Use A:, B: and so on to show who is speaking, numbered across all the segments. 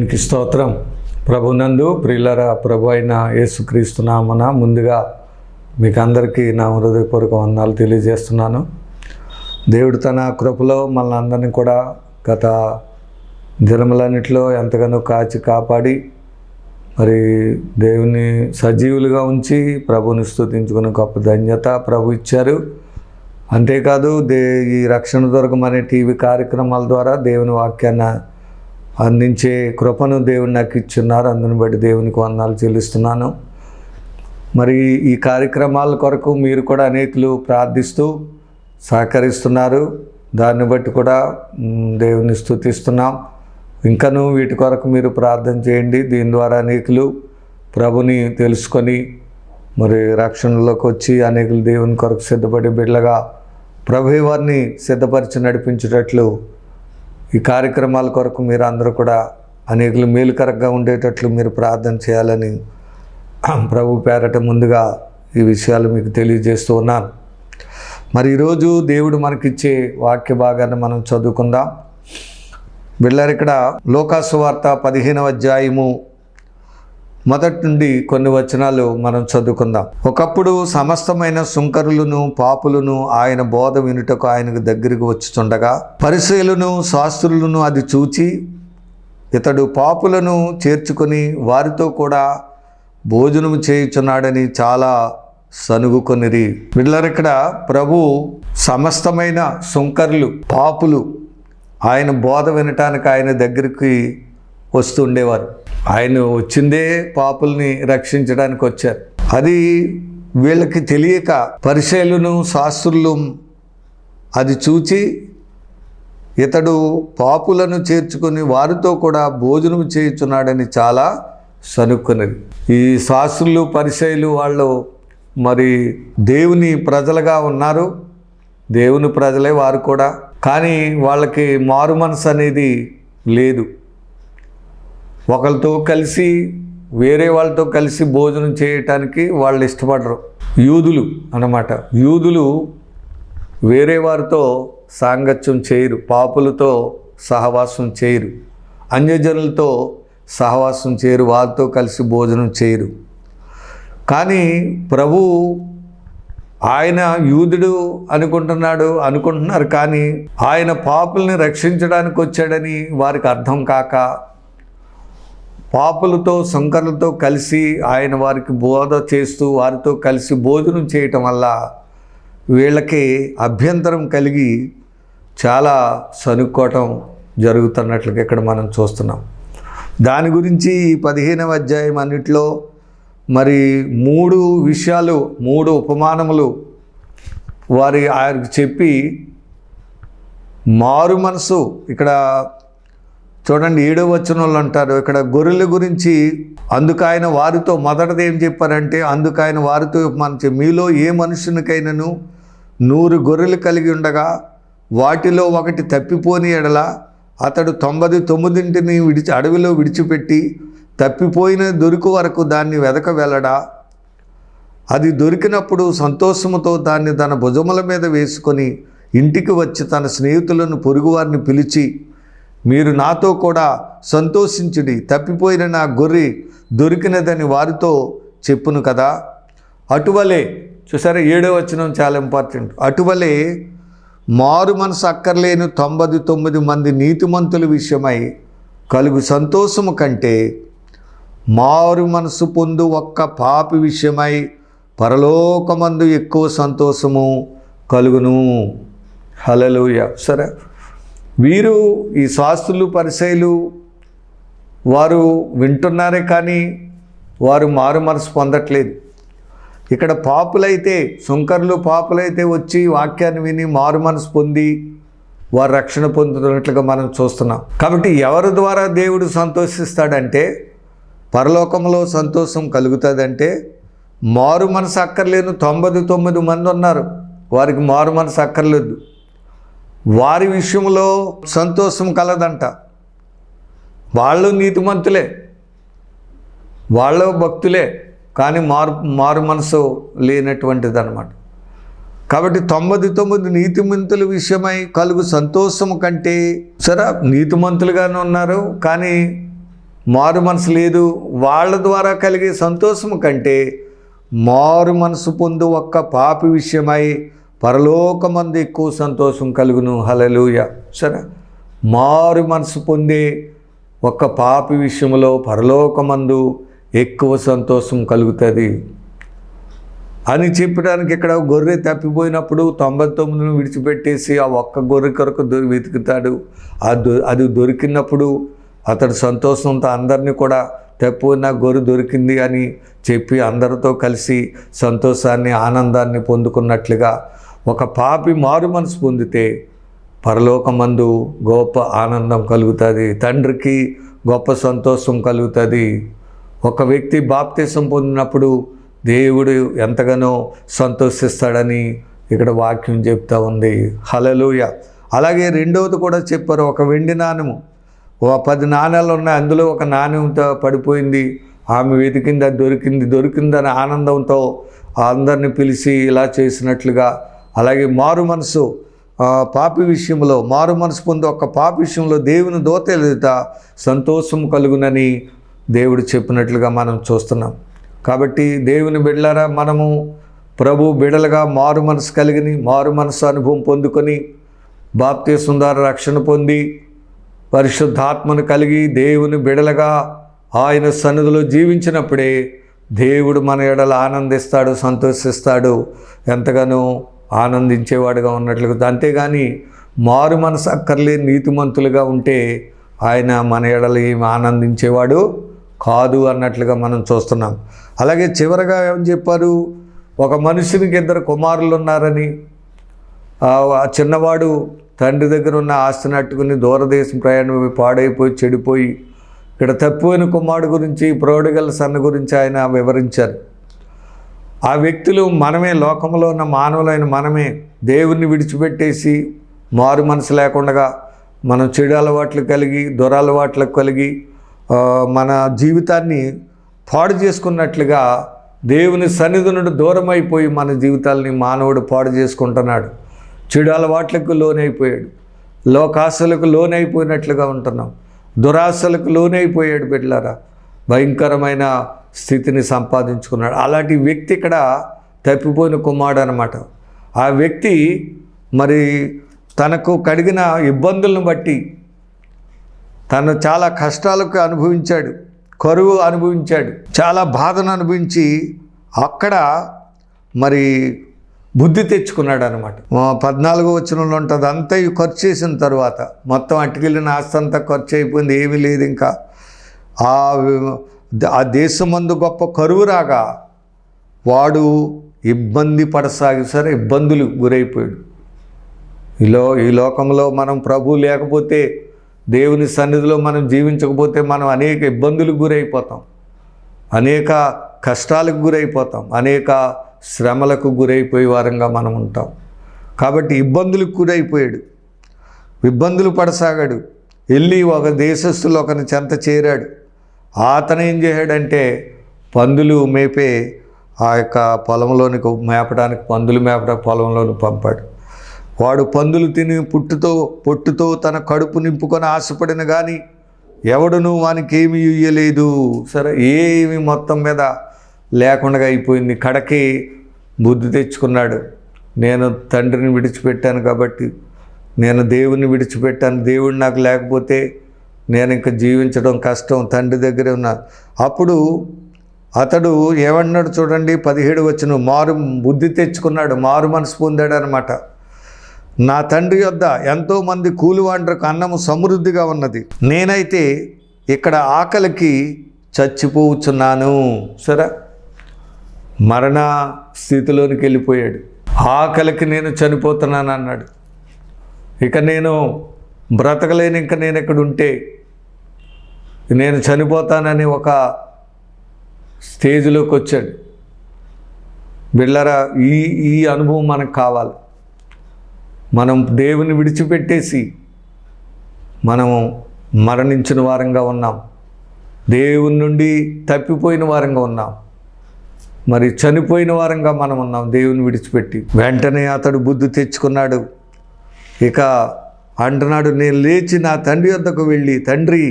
A: దేవునికి స్తోత్రం. ప్రభునందు ప్రియులరా, ప్రభు అయిన యేసుక్రీస్తు నామమున ముందుగా మీకు అందరికీ నా హృదయపూర్వక వందనాలు తెలియజేస్తున్నాను. దేవుడు తన కృపలో మనల్ని అందరినీ కూడా గత దినములన్నిటిలో ఎంతగానో కాచి కాపాడి మరి దేవుని సజీవులుగా ఉంచి ప్రభుని స్తుతించుకునే గొప్ప ధన్యత ప్రభు ఇచ్చారు. అంతేకాదు ఈ రక్షణ దుర్గం అనే టీవీ కార్యక్రమాల ద్వారా దేవుని వాక్యాన్ని అందించే కృపను దేవుడు నాకు ఇచ్చున్నారు. అందుని బట్టి దేవునికి వందనాలు చెల్లిస్తున్నాను. మరి ఈ కార్యక్రమాల కొరకు మీరు కూడా అనేకులు ప్రార్థిస్తూ సహకరిస్తున్నారు. దాన్ని బట్టి కూడా దేవుని స్తుతిస్తున్నాం. ఇంకనూ వీటి కొరకు మీరు ప్రార్థన చేయండి. దీని ద్వారా అనేకులు ప్రభుని తెలుసుకొని మరి రక్షణలోకి వచ్చి అనేకులు దేవుని కొరకు సిద్ధపడి బిడ్డలుగా ప్రభు వారిని సిద్ధపరిచి నడిపించేటట్లు ఈ కార్యక్రమాల కొరకు మీరు అందరూ కూడా అనేకులు మేలుకరంగా ఉండేటట్లు మీరు ప్రార్థన చేయాలని ప్రభు పేరట ముందుగా ఈ విషయాలు మీకు తెలియజేస్తూ ఉన్నాను. మరి ఈరోజు దేవుడు మనకిచ్చే వాక్య భాగాన్ని మనం చదువుకుందాం. బిడ్డలారా, ఇక్కడ లోకాసు వార్త 15వ అధ్యాయము మొదటి నుండి కొన్ని వచనాలు మనం చదువుకుందాం. ఒకప్పుడు సమస్తమైన సుంకరులను పాపులను ఆయన బోధ వినుటకు ఆయనకు దగ్గరికి వచ్చుచుండగా పరిసయ్యులను శాస్త్రులను అది చూచి ఇతడు పాపులను చేర్చుకొని వారితో కూడా భోజనం చేయుచున్నాడని చాలా సనుగుకొనిరి. బిడ్డలారా, ఇక్కడ ప్రభు సమస్తమైన సుంకరులు పాపులు ఆయన బోధ వినటానికి ఆయన దగ్గరికి వస్తుండేవారు. ఆయన వచ్చిందే పాపుల్ని రక్షించడానికి వచ్చారు. అది వీళ్ళకి తెలియక పరిసయ్యులను శాస్త్రులు అది చూచి ఇతడు పాపులను చేర్చుకొని వారితో కూడా భోజనం చేయుచున్నాడని చాలా సనుక్కున్నది. ఈ శాస్త్రులు పరిసయ్యులు వాళ్ళు మరి దేవుని ప్రజలుగా ఉన్నారు. దేవుని ప్రజలే వారు కూడా. కానీ వాళ్ళకి మారు మనసు అనేది లేదు. ఒకరితో కలిసి వేరే వాళ్ళతో కలిసి భోజనం చేయటానికి వాళ్ళు ఇష్టపడరు. యూదులు అన్నమాట. యూదులు వేరే వారితో సాంగత్యం చేయరు, పాపులతో సహవాసం చేయరు, అన్యజనులతో సహవాసం చేయరు, వారితో కలిసి భోజనం చేయరు. కానీ ప్రభు ఆయన యూదుడు అనుకుంటున్నారు. కానీ ఆయన పాపుల్ని రక్షించడానికి వచ్చాడని వారికి అర్థం కాక పాపులతో సుంకరులతో కలిసి ఆయన వారికి బోధ చేస్తూ వారితో కలిసి భోజనం చేయటం వల్ల వీళ్ళకి అభ్యంతరం కలిగి చాలా సనుక్కోవటం జరుగుతున్నట్లుగా ఇక్కడ మనం చూస్తున్నాం. దాని గురించి ఈ 15వ అధ్యాయం అన్నిటిలో మరి 3 విషయాలు 3 ఉపమానములు ఆయనకు చెప్పి మారు మనసు. ఇక్కడ చూడండి 7వ వచనంలో అంటారు, ఇక్కడ గొర్రెల గురించి అందుకు ఆయన వారితో మొదటిది ఏం చెప్పారంటే, అందుకు ఆయన వారితో మీలో ఏ మనుషునికైనాను 100 గొర్రెలు కలిగి ఉండగా వాటిలో ఒకటి తప్పిపోని ఎడల అతడు 99 అడవిలో విడిచిపెట్టి తప్పిపోయిన దొరికి వరకు దాన్ని వెదక వెళ్ళడా? అది దొరికినప్పుడు సంతోషముతో దాన్ని తన భుజముల మీద వేసుకొని ఇంటికి వచ్చి తన స్నేహితులను పొరుగువారిని పిలిచి, మీరు నాతో కూడా సంతోషించుడి, తప్పిపోయిన నా గొర్రె దొరికినదని వారితో చెప్పును కదా. అటువలే చూసారా, 7వ వచనం చాలా ఇంపార్టెంట్. అటువలే మారు మనసు అక్కర్లేని 99 మంది నీతిమంతుల విషయమై కలుగు సంతోషము కంటే మారు మనసు పొందు ఒక్క పాపి విషయమై పరలోకమందు ఎక్కువ సంతోషము కలుగును. హల్లెలూయా. సరే, వీరు ఈ శాస్త్రులు పరిసయ్యులు వారు వింటున్నారే కానీ వారు మారు మనసు పొందట్లేదు. ఇక్కడ పాపులైతే సుంకరులు పాపులైతే వచ్చి వాక్యాన్ని విని మారు మనసు పొంది వారు రక్షణ పొందుతున్నట్లుగా మనం చూస్తున్నాం. కాబట్టి ఎవరి ద్వారా దేవుడు సంతోషిస్తాడంటే, పరలోకంలో సంతోషం కలుగుతుందంటే మారు మనసు అక్కర్లేని 99 మంది ఉన్నారు. వారికి మారు మనసు అక్కర్లేదు. వారి విషయంలో సంతోషం కలదంట. వాళ్ళు నీతిమంతులే, వాళ్ళు భక్తులే, కానీ మారు మనసు లేనటువంటిది అన్నమాట. కాబట్టి 99 నీతిమంతుల విషయమై కలుగు సంతోషము కంటే, సరే నీతిమంతులుగానే ఉన్నారు కానీ మారు మనసు లేదు. వాళ్ళ ద్వారా కలిగే సంతోషము కంటే మారు మనసు పొందు ఒక్క పాపి విషయమై పరలోకమందు ఎక్కువ సంతోషం కలుగును. హల్లెలూయా. సరే, మారు మనసు పొందే ఒక్క పాపి విషయంలో పరలోకమందు ఎక్కువ సంతోషం కలుగుతుంది అని చెప్పడానికి ఇక్కడ గొర్రె తప్పిపోయినప్పుడు 99ను విడిచిపెట్టేసి ఆ ఒక్క గొర్రె కొరకు వెతుకుతాడు. అది దొరికినప్పుడు అతడు సంతోషంతో అందరినీ కూడా తప్పిపోయిన గొర్రె దొరికింది అని చెప్పి అందరితో కలిసి సంతోషాన్ని ఆనందాన్ని పొందుకున్నట్లుగా ఒక పాపి మారు మనసు పొందితే పరలోకమందు గొప్ప ఆనందం కలుగుతుంది, తండ్రికి గొప్ప సంతోషం కలుగుతుంది. ఒక వ్యక్తి బాప్తిసం పొందినప్పుడు దేవుడు ఎంతగానో సంతోషిస్తాడని ఇక్కడ వాక్యం చెప్తా ఉంది. హల్లెలూయా. అలాగే రెండవది కూడా చెప్పారు, ఒక వెండి నాణెము, 10 నాణ్యాలు ఉన్నాయి, అందులో ఒక నాణ్యంతో పడిపోయింది, ఆమె వెతికింది, అది దొరికిందని ఆనందంతో అందరిని పిలిచి ఇలా చేసినట్లుగా. అలాగే మారు మనసు పాపి విషయంలో, మారు మనసు పొంది ఒక పాపి విషయంలో దేవుని దూత ఎదుట సంతోషం కలుగునని దేవుడు చెప్పినట్లుగా మనం చూస్తున్నాం. కాబట్టి దేవుని బిడ్డలారా, మనము ప్రభు బిడ్డలుగా మారు మనసు కలిగిని మారు మనసు అనుభవం పొందుకొని బాప్తిసం ద్వారా రక్షణ పొంది పరిశుద్ధాత్మను కలిగి దేవుని బిడ్డలుగా ఆయన సన్నిధిలో జీవించినప్పుడే దేవుడు మన ఎడల ఆనందిస్తాడు, సంతోషిస్తాడు, ఎంతగానో ఆనందించేవాడుగా ఉన్నట్లుగా. అంతేగాని మారు మనసు అక్కర్లేని నీతిమంతులుగా ఉంటే ఆయన మన ఎడల ఏమి ఆనందించేవాడు కాదు అన్నట్లుగా మనం చూస్తున్నాం. అలాగే చివరగా ఏమని చెప్పారు, ఒక మనుషునికి 2 కుమారులు ఉన్నారని, ఆ చిన్నవాడు తండ్రి దగ్గర ఉన్న ఆస్తిని అట్టుకుని దూరదేశం ప్రయాణం పాడైపోయి చెడిపోయి, ఇక్కడ తప్పిపోయిన కుమారుడు గురించి, ప్రోడిగల్ సన్ గురించి ఆయన వివరించారు. ఆ వ్యక్తులు మనమే, లోకంలో ఉన్న మానవులైన మనమే దేవుణ్ణి విడిచిపెట్టేసి మారు మనసు లేకుండా మనం చెడు అలవాట్లు కలిగి దురలవాట్లకు కలిగి మన జీవితాన్ని పాడు చేసుకున్నట్లుగా దేవుని సన్నిధి నుండి దూరం అయిపోయి మన జీవితాలని మానవుడు పాడు చేసుకుంటున్నాడు. చెడు అలవాట్లకు లోనైపోయాడు, లోకాశలకు లోనైపోయినట్లుగా ఉంటున్నాం, దురాశలకు లోనైపోయాడు. బిడ్డలారా, భయంకరమైన స్థితిని సంపాదించుకున్నాడు. అలాంటి వ్యక్తి ఇక్కడ తప్పిపోయిన కుమారుడు అన్నమాట. ఆ వ్యక్తి మరి తనకు కలిగిన ఇబ్బందులను బట్టి తను చాలా కష్టాలకు అనుభవించాడు, కరువు అనుభవించాడు, చాలా బాధను అనుభవించి అక్కడ మరి బుద్ధి తెచ్చుకున్నాడు అనమాట. 14వ వచనంలో ఉంటుంది, అంతా ఖర్చు చేసిన తర్వాత మొత్తం అట్టుకెళ్ళిన ఆస్తి అంతా ఖర్చు అయిపోయింది, ఏమీ లేదు ఇంకా. ఆ దేశమందు గొప్ప కరువు రాగా వాడు ఇబ్బంది సరే ఇబ్బందులు గురైపోయాడు. ఈ లోకంలో మనం ప్రభు లేకపోతే, దేవుని సన్నిధిలో మనం జీవించకపోతే మనం అనేక ఇబ్బందులకు గురైపోతాం, అనేక కష్టాలకు గురైపోతాం, అనేక శ్రమలకు గురైపోయే వారంగా మనం ఉంటాం. కాబట్టి ఇబ్బందులకు గురైపోయాడు, ఇబ్బందులు పడసాగాడు. వెళ్ళి ఒక దేశస్తులు ఒకరిని చెంత చేరాడు. అతను ఏం చేశాడంటే పందులు మేపే ఆ యొక్క పొలంలోనికి మేపడానికి, పందులు మేపడానికి పొలంలోనికి పంపాడు. వాడు పందులు తిని పొట్టుతో తన కడుపు నింపుకొని ఆశపడిన కానీ ఎవడును వానికి ఏమీ ఇయ్యలేదు. సరే, ఏమి మొత్తం మీద లేకుండా అయిపోయింది. కడకి బుద్ధి తెచ్చుకున్నాడు, నేను తండ్రిని విడిచిపెట్టాను కాబట్టి, నేను దేవుని విడిచిపెట్టాను, దేవుడు నాకు లేకపోతే నేను ఇంకా జీవించడం కష్టం, తండ్రి దగ్గరే ఉన్నా. అప్పుడు అతడు ఏమన్నాడు చూడండి, 17వ వచనం, బుద్ధి తెచ్చుకున్నాడు, మారు మనసు పొందాడు అనమాట. నా తండ్రి యొద్ద ఎంతోమంది కూలివాండ్రకు అన్నము సమృద్ధిగా ఉన్నది, నేనైతే ఇక్కడ ఆకలికి చచ్చిపోవచ్చున్నాను. సరే, మరణ స్థితిలోనికి వెళ్ళిపోయాడు. ఆకలికి నేను చనిపోతున్నాను అన్నాడు. ఇక నేను బ్రతకలేని, ఇంకా నేను ఇక్కడ ఉంటే నేను చనిపోతానని ఒక స్టేజ్లోకి వచ్చాడు. బిళ్ళరా, ఈ అనుభవం మనకు కావాలి. మనం దేవుని విడిచిపెట్టేసి మనము మరణించిన వారంగా ఉన్నాం, దేవుని నుండి తప్పిపోయిన వారంగా ఉన్నాం, మరి చనిపోయిన వారంగా మనం ఉన్నాం దేవుని విడిచిపెట్టి. వెంటనే అతడు బుద్ధి తెచ్చుకున్నాడు. ఇక అంటున్నాడు, నేను లేచి నా తండ్రి వద్దకు వెళ్ళి, తండ్రి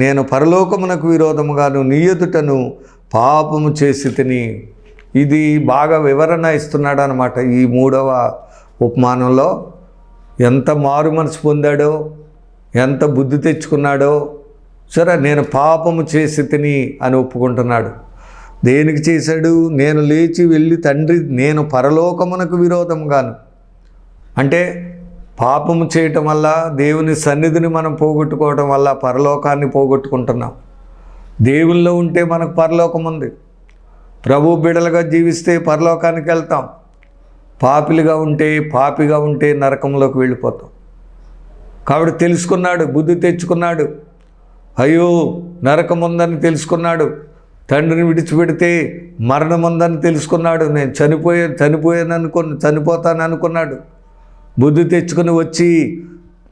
A: నేను పరలోకమునకు విరోధముగాను నీ ఎదుటను పాపము చేసి తిని. ఇది బాగా వివరణ ఇస్తున్నాడు అనమాట. ఈ 3వ ఉపమానంలో ఎంత మారు మనసు పొందాడో, ఎంత బుద్ధి తెచ్చుకున్నాడో. సరే, నేను పాపము చేసి తిని అని ఒప్పుకుంటున్నాడు. దేనికి చేశాడు? నేను లేచి వెళ్ళి తండ్రి, నేను పరలోకమునకు విరోధముగాను. అంటే పాపము చేయటం వల్ల దేవుని సన్నిధిని మనం పోగొట్టుకోవటం వల్ల పరలోకాన్ని పోగొట్టుకుంటున్నాం. దేవుల్లో ఉంటే మనకు పరలోకం ఉంది. ప్రభు బిడలుగా జీవిస్తే పరలోకానికి వెళ్తాం. పాపిగా ఉంటే నరకంలోకి వెళ్ళిపోతాం. కాబట్టి తెలుసుకున్నాడు, బుద్ధి తెచ్చుకున్నాడు. అయ్యో నరకం ఉందని తెలుసుకున్నాడు. తండ్రిని విడిచిపెడితే మరణం ఉందని తెలుసుకున్నాడు. నేను చనిపోతాను అనుకున్నాడు. బుద్ధి తెచ్చుకుని వచ్చి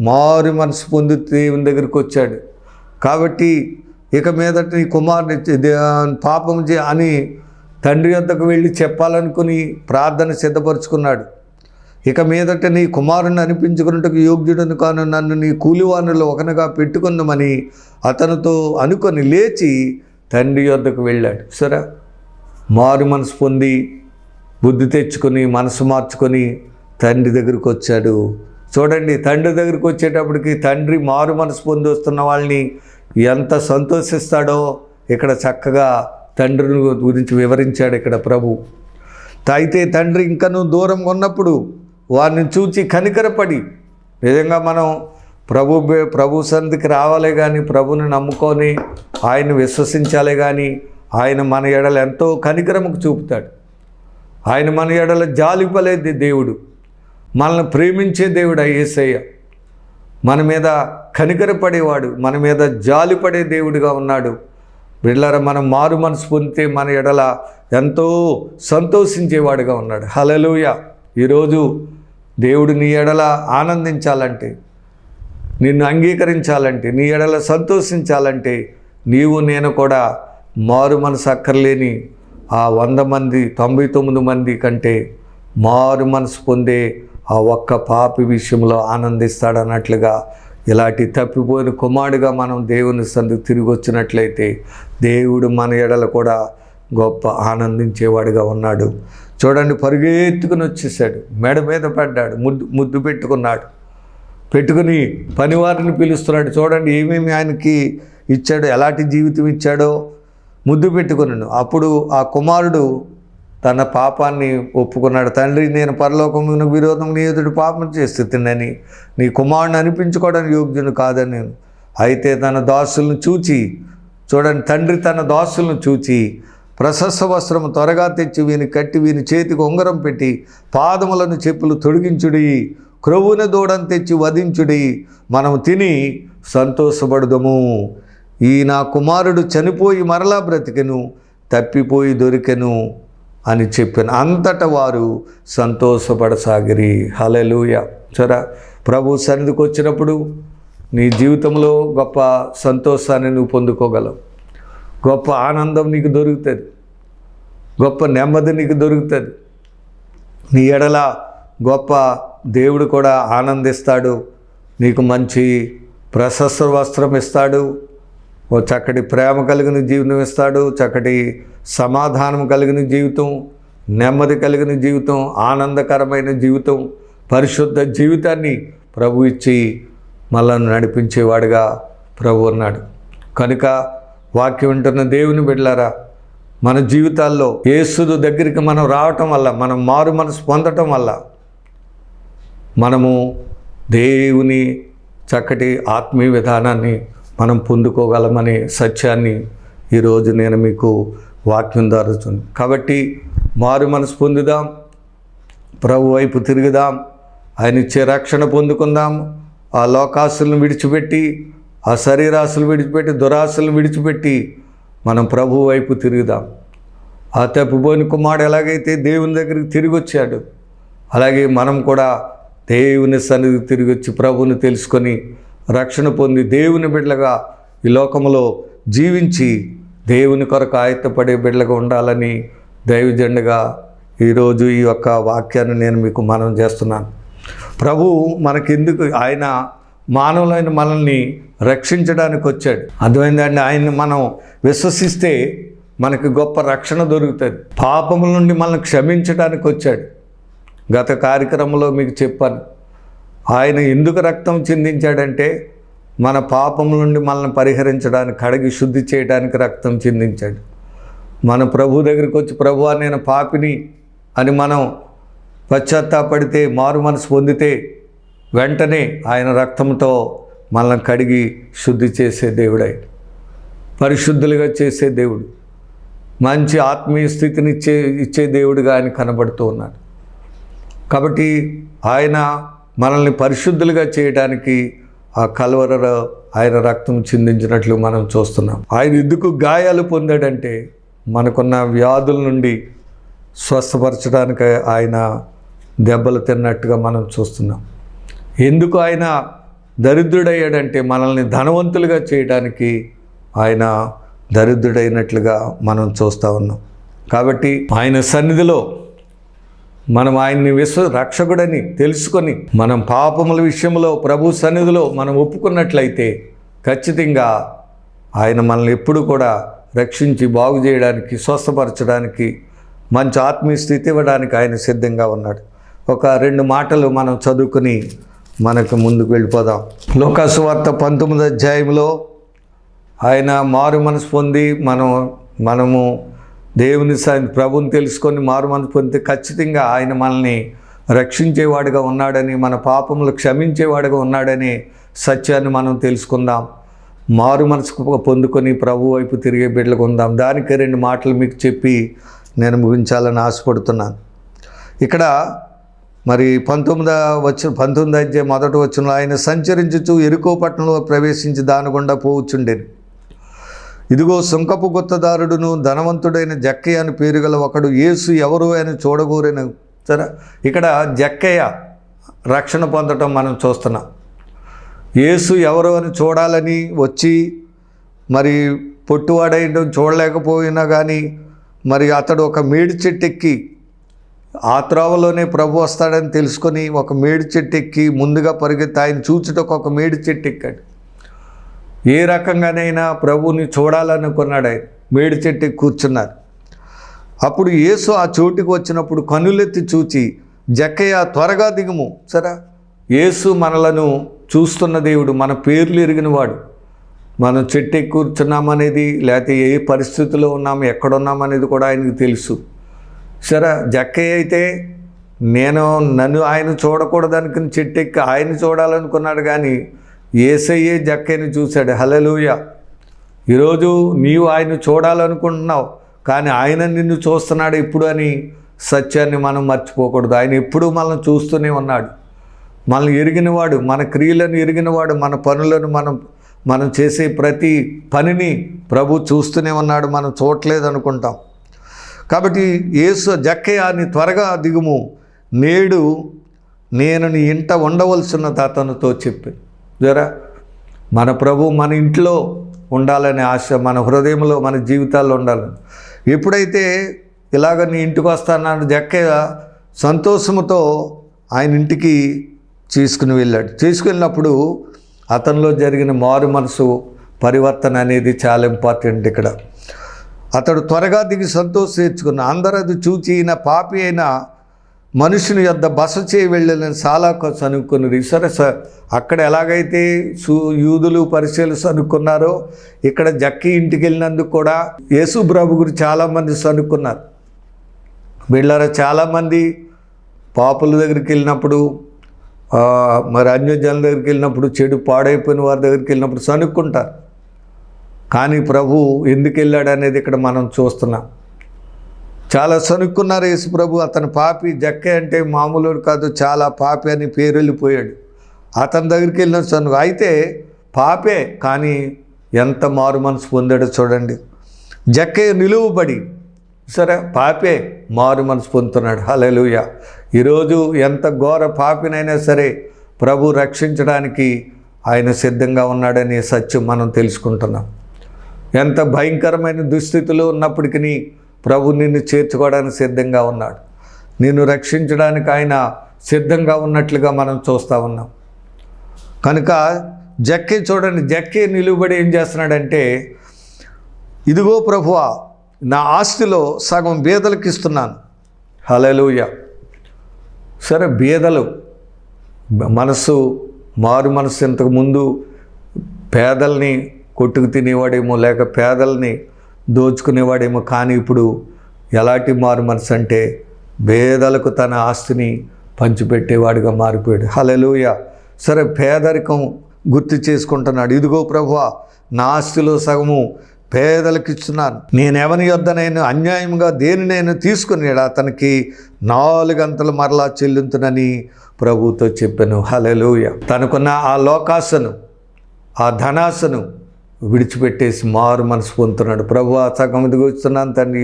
A: మారు మనసు పొంది దేవుని దగ్గరికి వచ్చాడు. కాబట్టి ఇక మీదట నీ కుమారుని పాపం అని తండ్రి వద్దకు వెళ్ళి చెప్పాలనుకుని ప్రార్థన సిద్ధపరుచుకున్నాడు. ఇక మీదట నీ కుమారుని అనిపించుకున్నట్టుకు యోగ్యుడను కాను, నన్ను నీ కూలివానులో ఒకనగా పెట్టుకుందామని అతనితో అనుకొని లేచి తండ్రి వద్దకు వెళ్ళాడు. సరే, మారు మనసు పొంది బుద్ధి తెచ్చుకొని మనసు మార్చుకొని తండ్రి దగ్గరికి వచ్చాడు. చూడండి, తండ్రి దగ్గరికి వచ్చేటప్పటికి తండ్రి మారు మనసు పొంది వస్తున్న వాళ్ళని ఎంత సంతోషిస్తాడో ఇక్కడ చక్కగా తండ్రిని గురించి వివరించాడు ఇక్కడ ప్రభు. అయితే తండ్రి ఇంకనూ దూరంగా ఉన్నప్పుడు వారిని చూచి కనికరపడి, నిజంగా మనం ప్రభు సన్నిధికి రావాలే కానీ, ప్రభుని నమ్ముకొని ఆయన విశ్వసించాలే కానీ, ఆయన మన ఎడల ఎంతో కనికరముకు చూపుతాడు. ఆయన మన ఎడల జాలిపలేది దేవుడు, మనల్ని ప్రేమించే దేవుడు యేసయ్య. మన మీద కనికరపడేవాడు, మన మీద జాలిపడే దేవుడిగా ఉన్నాడు. బిడ్డలారా, మనం మారు మనసు పొందితే మన ఎడల ఎంతో సంతోషించేవాడుగా ఉన్నాడు. హల్లెలూయా. ఈరోజు దేవుడు నీ ఎడల ఆనందించాలంటే, నిన్ను అంగీకరించాలంటే, నీ ఎడల సంతోషించాలంటే నీవు నేను కూడా మారు మనసు అక్కర్లేని ఆ 100 మంది 99 మంది కంటే మారు మనసు పొందే ఆ ఒక్క పాపి విషయంలో ఆనందిస్తాడన్నట్లుగా ఇలాంటి తప్పిపోయిన కుమారుడిగా మనం దేవుని సన్నిధికి తిరిగి వచ్చినట్లయితే దేవుడు మన ఎడల కూడా గొప్ప ఆనందించేవాడిగా ఉన్నాడు. చూడండి, పరుగెత్తుకుని వచ్చేసాడు, మెడ మీద పడ్డాడు, ముద్దు పెట్టుకుని పనివారిని పిలుస్తున్నాడు. చూడండి ఏమేమి ఆయనకి ఇచ్చాడో, ఎలాంటి జీవితం ఇచ్చాడో ముద్దు పెట్టుకున్నాడు. అప్పుడు ఆ కుమారుడు తన పాపాన్ని ఒప్పుకున్నాడు. తండ్రి, నేను పరలోకమునకు విరోధం నీ ఎదుటి పాపం చేస్తున్నానని, నీ కుమారుని అనిపించుకోవడానికి యోగ్యుని కాదని నేను. అయితే తన దాసులను చూచి, చూడండి, తండ్రి తన దాసులను చూచి ప్రశస్త వస్త్రము త్వరగా తెచ్చి వీని కట్టి వీని చేతికి ఉంగరం పెట్టి పాదములను చెప్పులు తొడిగించుడి, క్రొవ్వున దూడను తెచ్చి వధించుడి, మనము తిని సంతోషపడదము. ఈ నా కుమారుడు చనిపోయి మరలా బ్రతికెను, తప్పిపోయి దొరికెను అని చెప్పాను. అంతటా వారు సంతోషపడసాగిరి. హల్లెలూయా. సరే, ప్రభు సన్నిధికి వచ్చినప్పుడు నీ జీవితంలో గొప్ప సంతోషాన్ని నువ్వు పొందుకోగలవు. గొప్ప ఆనందం నీకు దొరుకుతుంది, గొప్ప నెమ్మది నీకు దొరుకుతుంది. నీ ఎడల గొప్ప దేవుడు కూడా ఆనందిస్తాడు. నీకు మంచి ప్రశస్త వస్త్రం ఇస్తాడు, ఓ చక్కటి ప్రేమ కలిగిన జీవితం ఇస్తాడు, చక్కటి సమాధానం కలిగిన జీవితం, నెమ్మది కలిగిన జీవితం, ఆనందకరమైన జీవితం, పరిశుద్ధ జీవితాన్ని ప్రభు ఇచ్చి మనల్ని నడిపించేవాడుగా ప్రభు ఉన్నాడు. కనుక వాక్యం వింటున్న దేవుని బిడ్డలారా, మన జీవితాల్లో యేసు దగ్గరికి మనం రావటం వల్ల, మనం మారు మనసు పొందటం వల్ల మనము దేవుని చక్కటి ఆత్మీయ విధానాన్ని మనం పొందుకోగలమనే సత్యాన్ని ఈరోజు నేను మీకు వాక్యం ద్వారా చూడండి. కాబట్టి మారు మనసు పొందుదాం, ప్రభు వైపు తిరుగుదాం, ఆయన ఇచ్చే రక్షణ పొందుకుందాం. ఆ లోకాసులను విడిచిపెట్టి, ఆ శరీరాశలు విడిచిపెట్టి, దురాశలను విడిచిపెట్టి మనం ప్రభు వైపు తిరుగుదాం. ఆ తప్పిపోయిన కుమారుడు ఎలాగైతే దేవుని దగ్గరికి తిరిగి వచ్చాడు, అలాగే మనం కూడా దేవుని సన్నిధికి తిరిగి వచ్చి ప్రభువుని తెలుసుకొని రక్షణ పొంది దేవుని బిడ్డలుగా ఈ లోకంలో జీవించి దేవుని కొరకు ఆయత్తపడే బిడ్డలుగా ఉండాలని దైవజనుడిగా ఈరోజు ఈ యొక్క వాక్యాన్ని నేను మీకు మనవి చేస్తున్నాను. ప్రభువు మనకెందుకు, ఆయన మానవులైన మనల్ని రక్షించడానికి వచ్చాడు. అర్థమైందండి? ఆయన్ని మనం విశ్వసిస్తే మనకి గొప్ప రక్షణ దొరుకుతుంది. పాపముల నుండి మనల్ని క్షమించడానికి వచ్చాడు. గత కార్యక్రమంలో మీకు చెప్పాను, ఆయన ఎందుకు రక్తం చిందించాడంటే మన పాపముల నుండి మనల్ని పరిహరించడానికి, కడిగి శుద్ధి చేయడానికి రక్తం చిందించాడు. మన ప్రభు దగ్గరికి వచ్చి, ప్రభువా నేను పాపిని అని మనం పశ్చాత్తాపడితే, మారు మనసు పొందితే వెంటనే ఆయన రక్తంతో మనల్ని కడిగి శుద్ధి చేసే దేవుడై, పరిశుద్ధులుగా చేసే దేవుడు, మంచి ఆత్మీయ స్థితిని ఇచ్చే దేవుడుగా ఆయన కనబడుతూ ఉన్నాడు. కాబట్టి ఆయన మనల్ని పరిశుద్ధులుగా చేయడానికి ఆ కల్వరలో ఆయన రక్తం చిందించినట్లు మనం చూస్తున్నాం. ఆయన ఎందుకు గాయాలు పొందాడంటే మనకున్న వ్యాధుల నుండి స్వస్థపరచడానికి ఆయన దెబ్బలు తిన్నట్టుగా మనం చూస్తున్నాం. ఎందుకు ఆయన దరిద్రుడయ్యాడంటే మనల్ని ధనవంతులుగా చేయడానికి ఆయన దరిద్రుడైనట్లుగా మనం చూస్తూ ఉన్నాం. కాబట్టి ఆయన సన్నిధిలో మనం ఆయన్ని రక్షకుడని తెలుసుకొని మనం పాపముల విషయంలో ప్రభు సన్నిధిలో మనం ఒప్పుకున్నట్లయితే ఖచ్చితంగా ఆయన మనల్ని ఎప్పుడు కూడా రక్షించి బాగు చేయడానికి, స్వస్థపరచడానికి, మంచి ఆత్మీయ స్థితి ఇవ్వడానికి ఆయన సిద్ధంగా ఉన్నాడు. ఒక 2 మాటలు మనం చదువుకుని మనకు ముందుకు వెళ్ళిపోదాం. లూకా సువార్త 19వ అధ్యాయంలో ఆయన మారు మనసు పొంది మనము దేవుని ప్రభుని తెలుసుకొని మారు మనసు పొందితే ఖచ్చితంగా ఆయన మనల్ని రక్షించేవాడుగా ఉన్నాడని, మన పాపములు క్షమించేవాడుగా ఉన్నాడని సత్యాన్ని మనం తెలుసుకుందాం. మారు మనసు పొందుకొని ప్రభు వైపు తిరిగే బిడ్డలకు ఉందాం. దానికి 2 మాటలు మీకు చెప్పి నేను ముగించాలని ఆశపడుతున్నాను. ఇక్కడ మరి 19వ అధ్యాయం 1వ వచనంలో ఆయన సంచరించుచు యెరికో పట్టణంలో ప్రవేశించి దాని గుండా పోవుచుండెను. ఇదిగో సుంకపు గుత్తదారుడును ధనవంతుడైన జక్కయ్య అని పేరు గల ఒకడు యేసు ఎవరు అని చూడగోరెను. సరే, ఇక్కడ జక్కయ్య రక్షణ పొందటం మనం చూస్తున్నాం. యేసు ఎవరు అని చూడాలని వచ్చి మరి పొట్టువాడైన చూడలేకపోయినా కానీ మరి అతడు ఒక మేడి చెట్టు ఎక్కి, ఆ త్రోవలోనే ప్రభు వస్తాడని తెలుసుకొని ఒక మేడి చెట్టు ఎక్కి ముందుగా పరిగెత్తి ఆయన చూచుటకు ఒక మేడి చెట్టు ఎక్కాడు. ఏ రకంగానైనా ప్రభువుని చూడాలనుకున్నాడు. ఆయన మేడి చెట్టు కూర్చున్నారు. అప్పుడు యేసు ఆ చోటుకు వచ్చినప్పుడు కనులెత్తి చూచి, జక్కయ్య త్వరగా దిగుము. సరే, యేసు మనలను చూస్తున్న దేవుడు, మన పేర్లు ఎరిగినవాడు. మనం చెట్టు ఎక్కి కూర్చున్నామనేది, లేకపోతే ఏ పరిస్థితిలో ఉన్నాము, ఎక్కడున్నామనేది కూడా ఆయనకు తెలుసు. సరే, జక్కయ్య అయితే నన్ను ఆయన చూడకూడదనుకుని చెట్టు ఎక్కి ఆయన చూడాలనుకున్నాడు, కానీ యేసయ్యే జక్కయ్యని చూశాడు. హల్లెలూయా. ఈరోజు నీవు ఆయన చూడాలనుకుంటున్నావు, కానీ ఆయన నిన్ను చూస్తున్నాడు ఇప్పుడు అని సత్యాన్ని మనం మర్చిపోకూడదు. ఆయన ఎప్పుడూ మనల్ని చూస్తూనే ఉన్నాడు. మనల్ని ఎరిగినవాడు, మన క్రియలను ఎరిగినవాడు, మన పనులను మనం చేసే ప్రతి పనిని ప్రభు చూస్తూనే ఉన్నాడు. మనం చూడలేదు అనుకుంటాం. కాబట్టి యేసు జక్కయ్య నీ త్వరగా దిగుము, నేడు నేను నీ ఇంట ఉండవలసినది అతనితో చెప్పి. జరా మన ప్రభు మన ఇంట్లో ఉండాలనే ఆశ మన హృదయంలో, మన జీవితాల్లో ఉండాలని. ఎప్పుడైతే ఇలాగ నీ ఇంటికి వస్తానన్న జక్కయ్య సంతోషంతో ఆయన ఇంటికి తీసుకుని వెళ్ళాడు. తీసుకెళ్ళినప్పుడు అతనిలో జరిగిన మారు మనసు పరివర్తన అనేది చాలా ఇంపార్టెంట్. ఇక్కడ అతడు త్వరగా దిగి సంతోషించుకున్న అందరూ అది చూచి ఈయన పాపి అయిన మనుషుని యొద్ద బస చేయి వెళ్ళాలని చాలా సనుక్కున్నది. సరే సార్, అక్కడ ఎలాగైతే యూదులు పరిచయలు సనుక్కున్నారో ఇక్కడ జక్కి ఇంటికి వెళ్ళినందుకు కూడా యేసు ప్రభు గురించి చాలామంది సనుక్కున్నారు. వీళ్ళారా చాలామంది పాపుల దగ్గరికి వెళ్ళినప్పుడు, మరి అన్యజనుల దగ్గరికి వెళ్ళినప్పుడు, చెడు పాడైపోయిన వారి దగ్గరికి వెళ్ళినప్పుడు సనుక్కుంటారు. కానీ ప్రభు ఎందుకు వెళ్ళాడు అనేది ఇక్కడ మనం చూస్తున్నాం. చాలా సనుక్కున్నారు యేసు ప్రభు. అతను పాపి, జక్కే అంటే మామూలు కాదు, చాలా పాపి అని పేరు వెళ్ళిపోయాడు. అతని దగ్గరికి వెళ్ళిన సను అయితే పాపే, కానీ ఎంత మారు మనసు పొందాడో చూడండి. జక్కే నిలువుబడి, సరే పాపే మారు మనసు పొందుతున్నాడు. హల్లెలూయా. ఈరోజు ఎంత ఘోర పాపినైనా సరే ప్రభు రక్షించడానికి ఆయన సిద్ధంగా ఉన్నాడనే సత్యం మనం తెలుసుకుంటున్నాం. ఎంత భయంకరమైన దుస్థితిలో ఉన్నప్పటికీ ప్రభు నిన్ను చేర్చుకోవడానికి సిద్ధంగా ఉన్నాడు. నిన్ను రక్షించడానికి ఆయన సిద్ధంగా ఉన్నట్లుగా మనం చూస్తూ ఉన్నాం. కనుక జక్కే చూడండి, జక్కే నిలువబడి ఏం చేస్తున్నాడంటే, ఇదిగో ప్రభువా నా ఆస్తిలో సగం బీదలకు ఇస్తున్నాను. హల్లెలూయా. సరే, బీదలు మారు మనసు ఇంతకుముందు పేదల్ని కొట్టుకు తినేవాడేమో, లేక పేదల్ని దోచుకునేవాడేమో, కానీ ఇప్పుడు ఎలాంటి మారు మనసు అంటే పేదలకు తన ఆస్తిని పంచిపెట్టేవాడిగా మారిపోయాడు. హల్లెలూయా. సరే, పేదరికం గుర్తు చేసుకుంటున్నాడు. ఇదిగో ప్రభువా నా ఆస్తిలో సగము పేదలకు ఇస్తున్నాను. నేను ఎవని యొద్దనైనా అన్యాయంగా దేనినైనా తీసుకుని అతనికి 4 అంతలు మరలా చెల్లింతునని ప్రభుతో చెప్పాను. హల్లెలూయా. తనకున్న ఆ లోకాసను, ఆ ధనాసను విడిచిపెట్టేసి మారు మనసు పొందుతున్నాడు. ప్రభువా సగం ఇదిగో ఇస్తున్నాను తండ్రి,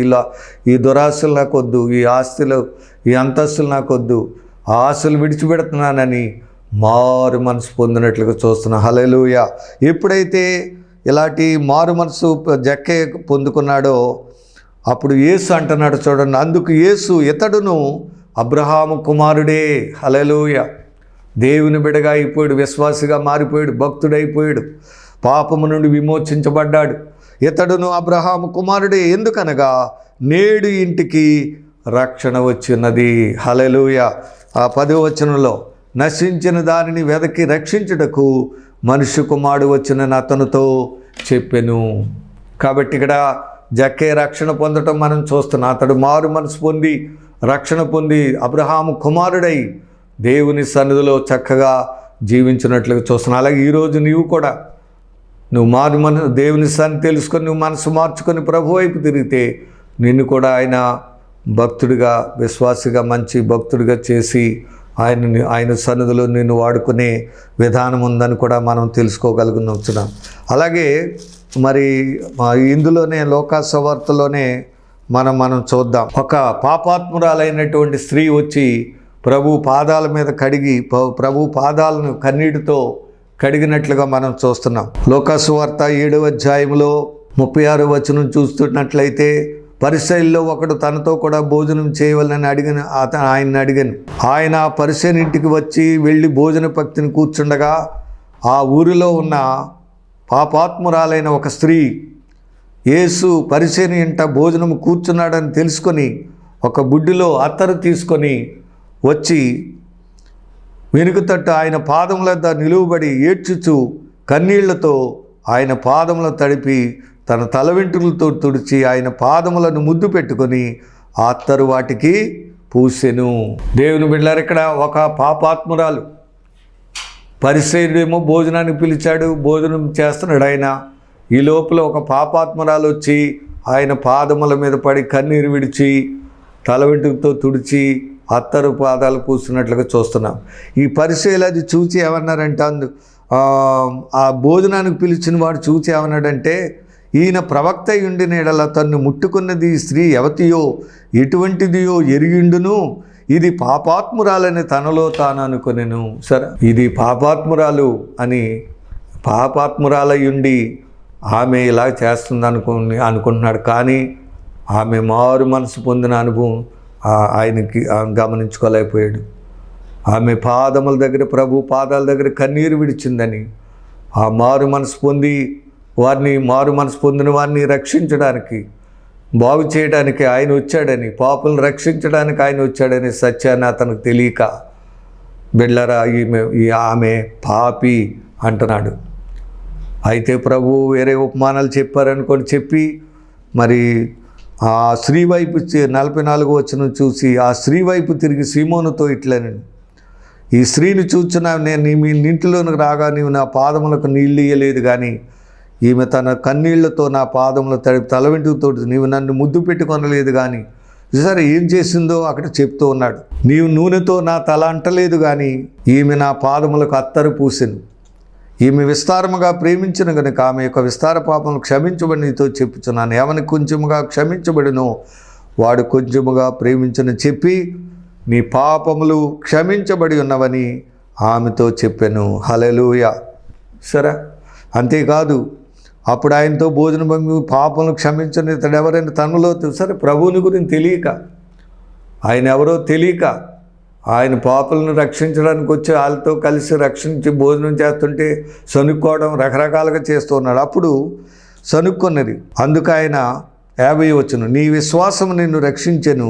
A: ఈ దురాశలు నాకొద్దు, ఈ ఆస్తులు ఈ అంతస్తులు నాకొద్దు, ఆ ఆశలు విడిచిపెడుతున్నానని మారు మనసు పొందినట్లుగా చూస్తున్నాను. హల్లెలూయా. ఎప్పుడైతే ఇలాంటి మారు మనసు జక్కే పొందుకున్నాడో అప్పుడు యేసు అంటున్నాడు చూడండి, అందుకు యేసు ఇతడును అబ్రహాము కుమారుడే. హల్లెలూయా. దేవుని బిడ్డగా అయిపోయాడు, విశ్వాసిగా మారిపోయాడు, భక్తుడైపోయాడు, పాపము నుండి విమోచించబడ్డాడు. ఇతడును అబ్రహాము కుమారుడే, ఎందుకనగా నేడు ఇంటికి రక్షణ వచ్చినది. హల్లెలూయా. ఆ 10వ వచనంలో నశించిన దానిని వెదకి రక్షించుటకు మనుష్య కుమారుడు వచ్చినని అతనితో చెప్పెను. కాబట్టి ఇక్కడ జక్కే రక్షణ పొందటం మనం చూస్తున్నాం. అతడు మారు మనసు పొంది రక్షణ పొంది అబ్రహాము కుమారుడై దేవుని సన్నిధిలో చక్కగా జీవించినట్లుగా చూస్తున్నావు. అలాగే ఈరోజు నీవు కూడా దేవుని సన్నిధి తెలుసుకొని నువ్వు మనసు మార్చుకొని ప్రభు వైపు తిరిగితే నిన్ను కూడా ఆయన భక్తుడిగా, విశ్వాసిగా, మంచి భక్తుడిగా చేసి ఆయన సన్నిధిలో నిన్ను వాడుకునే విధానం ఉందని కూడా మనం తెలుసుకోగలుగుతున్నాం. అలాగే మరి ఇందులోనే లోకాసువార్తలోనే మనం చూద్దాం. ఒక పాపాత్మురాలైనటువంటి స్త్రీ వచ్చి ప్రభు పాదాల మీద ప్రభు పాదాలను కన్నీటితో కడిగినట్లుగా మనం చూస్తున్నాం. లోకాసువార్త 7వ అధ్యాయంలో 36వ వచనం చూస్తున్నట్లయితే, పరిసయ్యుల్లో ఒకడు తనతో కూడా భోజనం చేయవలని ఆయన్ని అడిగాను. ఆయన పరిసయ్యుని ఇంటికి వెళ్ళి భోజన పక్తిని కూర్చుండగా ఆ ఊరిలో ఉన్న పాపాత్మురాలైన ఒక స్త్రీ యేసు పరిసయ్యుని ఇంట భోజనం కూర్చున్నాడని తెలుసుకొని ఒక బుడ్డిలో అత్తరు తీసుకొని వచ్చి వెనుక తట్టు ఆయన పాదముల వద్ద నిలువబడి ఏడ్చుచు కన్నీళ్లతో ఆయన పాదముల తడిపి తన తల వెంట్రుకలతో తుడిచి ఆయన పాదములను ముద్దు పెట్టుకొని ఆ అత్తరు వాటికి పూసెను. దేవుని బిడ్డలారా, ఇక్కడ ఒక పాపాత్మురాలు, పరిసయ్యుడేమో భోజనానికి పిలిచాడు, భోజనం చేస్తున్నాడు ఆయన. ఈ లోపల ఒక పాపాత్మురాలు వచ్చి ఆయన పాదముల మీద పడి కన్నీరు విడిచి తల వెంట్రుకతో తుడిచి అత్తరు పాదాలు పూస్తున్నట్లుగా చూస్తున్నాం. ఈ పరిసయ్యులు అది చూచి ఏమన్నారంటే, ఆ భోజనానికి పిలిచిన వాడు చూచి ఏమన్నాడంటే, ఈయన ప్రవక్త ఉండిన ఎడల తన్ను ముట్టుకున్నది ఈ స్త్రీ ఎవతియో ఎటువంటిదియో ఎరిగిండును, ఇది పాపాత్మురాలని తనలో తాను అనుకొనెను. సరే, ఇది పాపాత్మురాలు అని పాపాత్మురాలయ్యుండి ఆమె ఇలా చేస్తుంది అనుకుంటున్నాడు. కానీ ఆమె మారు మనసు పొందిన అనుభవం ఆయనకి గమనించుకోలేకపోయాడు. ఆమె పాదముల దగ్గర, ప్రభు పాదాల దగ్గర కన్నీరు విడిచిందని, ఆ మారు మనసు పొందిన వారిని రక్షించడానికి, బాగు చేయడానికి ఆయన వచ్చాడని, పాపులను రక్షించడానికి ఆయన వచ్చాడని సత్యాన్ని అతనికి తెలియక, బిడ్డలారా ఆమె పాపి అంటున్నాడు. అయితే ప్రభు వేరే ఉపమానాలు చెప్పి మరి ఆ స్త్రీ వైపు 44వ వచనం చూసి ఆ స్త్రీ వైపు తిరిగి సీమోనుతో ఇట్లనెను, ఈ స్త్రీని చూచున్నా నేను మీ ఇంటిలోనికి రాగా నీవు నా పాదములకు నీళ్ళు ఇయ్యలేదు, కానీ ఈమె తన కన్నీళ్లతో నా పాదములు తడిపి తల వెంట్రుకతో నీవు నన్ను ముద్దు పెట్టుకొనలేదు, కానీ సరే ఏం చేసిందో అక్కడ చెప్తూ ఉన్నాడు. నీవు నూనెతో నా తల అంటలేదు, కానీ ఈమె నా పాదములకు అత్తరు పూసెను. ఈమె విస్తారముగా ప్రేమించిన కనుక ఆమె యొక్క విస్తార పాపములు క్షమించబడి నీతో చెప్పుచున్నాను. ఎవని కొంచెముగా క్షమించబడినో వాడు కొంచెముగా ప్రేమించని చెప్పి నీ పాపములు క్షమించబడి ఉన్నవని ఆమెతో చెప్పాను. హల్లెలూయా. సరే, అంతేకాదు అప్పుడు ఆయనతో భోజనం పాపములు క్షమించని ఇతడు ఎవరైనా తనలో, సరే ప్రభువుని గురించి తెలియక, ఆయన ఎవరో తెలియక ఆయన పాపులను రక్షించడానికి వచ్చి వాళ్ళతో కలిసి రక్షించి భోజనం చేస్తుంటే సనుక్కోవడం రకరకాలుగా చేస్తూ ఉన్నాడు. అప్పుడు సనుక్కున్నది. అందుకు ఆయన 50 వచనం, నీ విశ్వాసం నిన్ను రక్షించెను,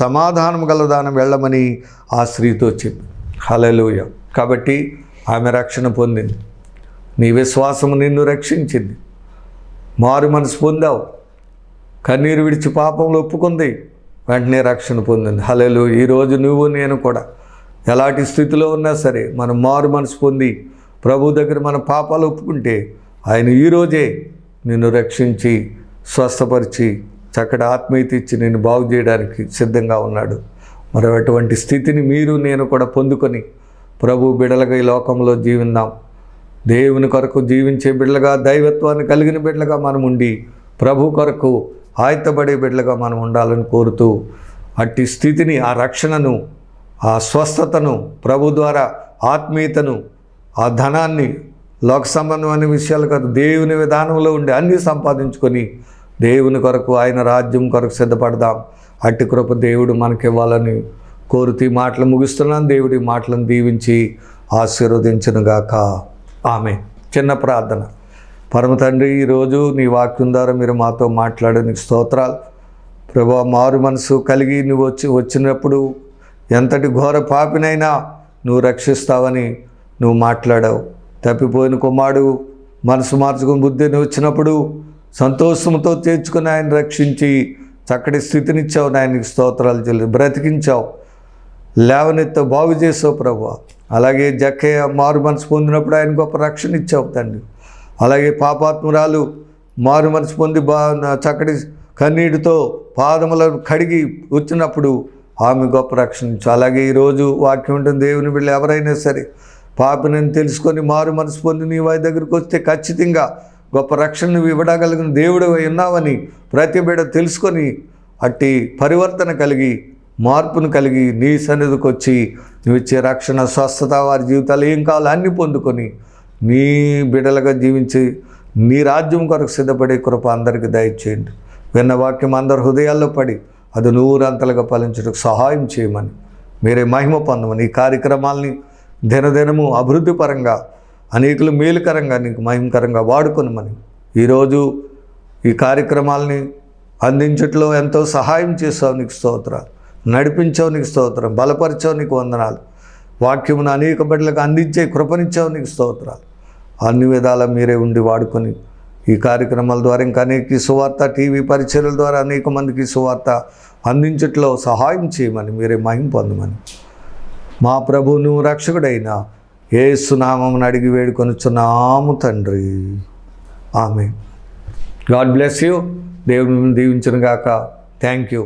A: సమాధానం గలదానం వెళ్ళమని ఆ స్త్రీతో చెప్పి. హల్లెలూయా. కాబట్టి ఆమె రక్షణ పొందింది. నీ విశ్వాసం నిన్ను రక్షించింది. మారు మనసు పొందావు, కన్నీరు విడిచి పాపంలో ఒప్పుకుంది, వెంటనే రక్షణ పొందింది. హల్లెలూయా. ఈరోజు నువ్వు నేను కూడా ఎలాంటి స్థితిలో ఉన్నా సరే మనం మారు మనసు పొంది ప్రభు దగ్గర మన పాపాలు ఒప్పుకుంటే ఆయన ఈరోజే నిన్ను రక్షించి స్వస్థపరిచి చక్కటి ఆత్మీయత ఇచ్చి నేను బాగు చేయడానికి సిద్ధంగా ఉన్నాడు. మరి అటువంటి స్థితిని మీరు నేను కూడా పొందుకొని ప్రభు బిడ్డలుగా ఈ లోకంలో జీవిద్దాం. దేవుని కొరకు జీవించే బిడ్డలుగా, దైవత్వాన్ని కలిగిన బిడ్డలుగా మనం ఉండి ప్రభు కొరకు ఆయత్తబడే బిడ్డలుగా మనం ఉండాలని కోరుతూ అట్టి స్థితిని, ఆ రక్షణను, ఆ స్వస్థతను, ప్రభు ద్వారా ఆత్మీయతను, ఆ ధనాన్ని, లోక సంబంధమైన విషయాలు కాదు, దేవుని విధానంలో ఉండి అన్నీ సంపాదించుకొని దేవుని కొరకు, ఆయన రాజ్యం కొరకు సిద్ధపడదాం. అట్టి కృప దేవుడు మనకివ్వాలని కోరుతూ ఈ మాటలు ముగిస్తున్నాను. దేవుడి మాటలను దీవించి ఆశీర్వదించునుగాక. ఆమె. చిన్న ప్రార్థన. పరమ తండ్రి, ఈరోజు నీ వాక్యం ద్వారా మీరు మాతో మాట్లాడే నీకు స్తోత్రాలు. ప్రభువా, మారు మనసు కలిగి నువ్వు వచ్చినప్పుడు ఎంతటి ఘోర పాపినైనా నువ్వు రక్షిస్తావని నువ్వు మాట్లాడావు. తప్పిపోయిన కుమారుడు మనసు మార్చుకుని బుద్ధిని వచ్చినప్పుడు సంతోషంతో చేర్చుకుని ఆయన రక్షించి చక్కటి స్థితినిచ్చావు. ఆయనకి స్తోత్రాలు చెల్లి బ్రతికించావు, లేవనెత్తావు, బాగు చేసావు ప్రభువా. అలాగే జక్కయ్య మారు మనసు పొందినప్పుడు ఆయన గొప్ప రక్షణ ఇచ్చావు తండ్రి. అలాగే పాపాత్మురాలు మారు మనసు పొంది చక్కటి కన్నీటితో పాదములను కడిగి వచ్చినప్పుడు ఆమె గొప్ప రక్షణ ఇచ్చావు. అలాగే ఈరోజు వాక్యం ఉంటుంది, దేవుని బిడ్డలు ఎవరైనా సరే పాపినని తెలుసుకొని మారు మనసు పొంది నీ వారి దగ్గరికి వస్తే ఖచ్చితంగా గొప్ప రక్షణ నువ్వు ఇవ్వగలిగిన దేవుడు ఉన్నావని ప్రతి బిడ్డ తెలుసుకొని అట్టి పరివర్తన కలిగి, మార్పును కలిగి నీ సన్నిధికి వచ్చి నువ్వు ఇచ్చే రక్షణ, స్వస్థత, వారి జీవితాలు ఏం కావాలో అన్నీ పొందుకొని నీ బిడ్డలుగా జీవించి నీ రాజ్యం కొరకు సిద్ధపడే కృప అందరికీ దయచేయండి. విన్న వాక్యం అందరి హృదయాల్లో పడి అది నూరంతలుగా ఫలించడానికి సహాయం చేయమని, మీరే మహిమ పొందమని, ఈ కార్యక్రమాల్ని దినదినము అభివృద్ధిపరంగా అనేకులు మేలుకరంగా నీకు మహిమకరంగా వాడుకొనమని, ఈరోజు ఈ కార్యక్రమాలని అందించట్లో ఎంతో సహాయం చేసావు, నీకు స్తోత్రాలు. నడిపించావు, నీకు స్తోత్రం. బలపరిచావు, నీకు వందనాలు. వాక్యమును అనేక బిడ్డలకు అందించే కృపనిచ్చావు, నీకు స్తోత్రాలు. అన్ని విధాల మీరే ఉండి వాడుకొని ఈ కార్యక్రమాల ద్వారా ఇంకా అనేక సువార్త, టీవీ పరిచర్యల ద్వారా అనేక మందికి సువార్త అందించట్లో సహాయం చేయమని, మీరే మహిమ పొందమని, మా ప్రభువును రక్షకుడైన యేసు నామమున అడిగి వేడుకొనుచున్నాము తండ్రి. ఆమేన్. God bless you. దేవుని దీవించును గాక. Thank you.